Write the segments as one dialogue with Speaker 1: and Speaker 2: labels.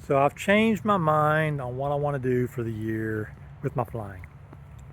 Speaker 1: So I've changed my mind on what I want to do for the year with my flying.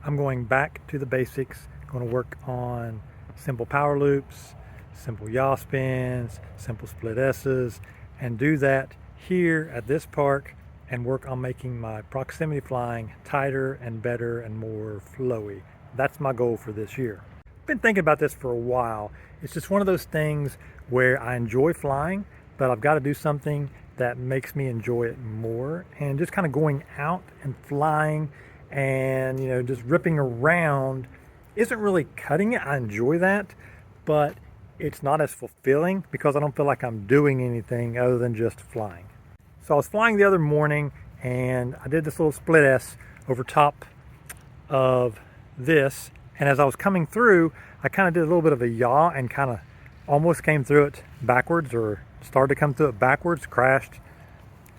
Speaker 1: I'm going back to the basics, going to work on simple power loops, simple yaw spins, simple split S's, and do that here at this park and work on making my proximity flying tighter and better and more flowy. That's my goal for this year. I've been thinking about this for a while. It's just one of those things where I enjoy flying, but I've got to do something that makes me enjoy it more, and just kind of going out and flying and just ripping around isn't really cutting it. I enjoy that, but it's not as fulfilling because I don't feel like I'm doing anything other than just flying. So I was flying the other morning and I did this little split S over top of this, and as I was coming through I kind of did a little bit of a yaw and kind of almost came through it backwards, or started to come through it backwards, crashed,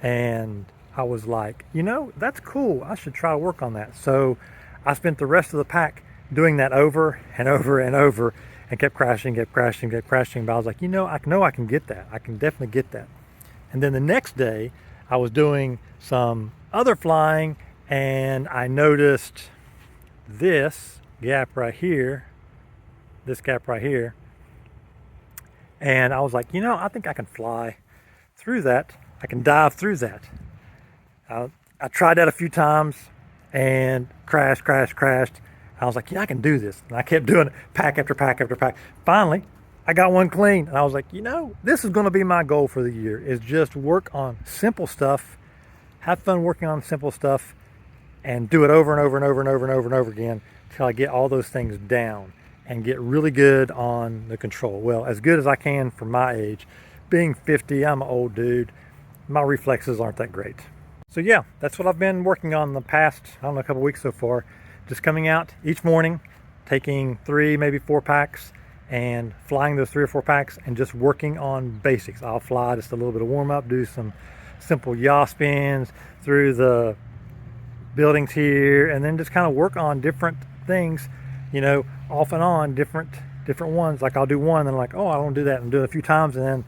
Speaker 1: and I was like, that's cool, I should try to work on that. So I spent the rest of the pack doing that over and over and over, and kept crashing, but I was like, I know I can get that. I can definitely get that. And then the next day I was doing some other flying and I noticed this gap right here, and I was like, I think I can fly through that. I can dive through that. I tried that a few times and crashed. I was like, I can do this. And I kept doing it, pack after pack after pack. Finally, I got one clean. And I was like, this is going to be my goal for the year, is just work on simple stuff, have fun working on simple stuff, and do it over and over and over and over and over and over again until I get all those things down and get really good on the control. Well, as good as I can for my age. Being 50, I'm an old dude. My reflexes aren't that great. So yeah, that's what I've been working on the past, a couple weeks so far. Just coming out each morning, taking 3, maybe 4 packs and flying those 3 or 4 packs and just working on basics. I'll fly just a little bit of warm up, do some simple yaw spins through the buildings here, and then just kind of work on different things, off and on, different ones. Like I'll do one and I'm like, oh, I don't do that, and do it a few times and then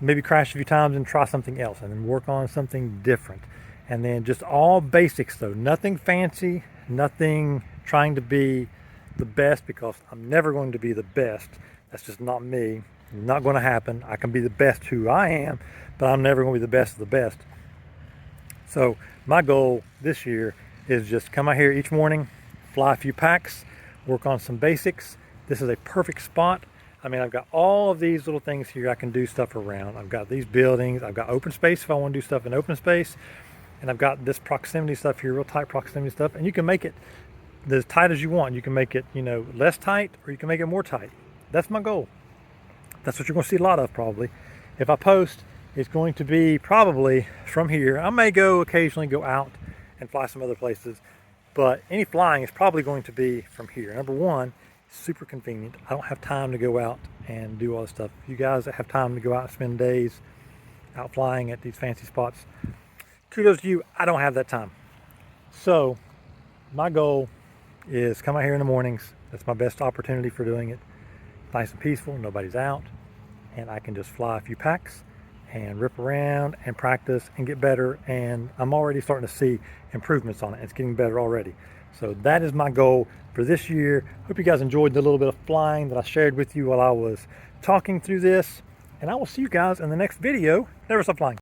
Speaker 1: maybe crash a few times and try something else and then work on something different. And then just all basics though, nothing fancy, nothing trying to be the best, because I'm never going to be the best. That's just not me. Not going to happen. I can be the best who I am, but I'm never going to be the best of the best. So my goal this year is just come out here each morning, fly a few packs, work on some basics. This is a perfect spot. I've got all of these little things here I can do stuff around. I've got these buildings, I've got open space if I want to do stuff in open space, and I've got this proximity stuff here, real tight proximity stuff, and you can make it as tight as you want. You can make it, less tight, or you can make it more tight. That's my goal. That's what you're going to see a lot of probably. If I post, it's going to be probably from here. I may occasionally go out and fly some other places, but any flying is probably going to be from here. Number one, super convenient. I don't have time to go out and do all this stuff. You guys that have time to go out and spend days out flying at these fancy spots, kudos to you. I don't have that time. So my goal is come out here in the mornings. That's my best opportunity for doing it. Nice and peaceful, nobody's out, and I can just fly a few packs and rip around and practice and get better, and I'm already starting to see improvements on it. It's getting better already. So that is my goal for this year. Hope you guys enjoyed the little bit of flying that I shared with you while I was talking through this, and I will see you guys in the next video. Never stop flying.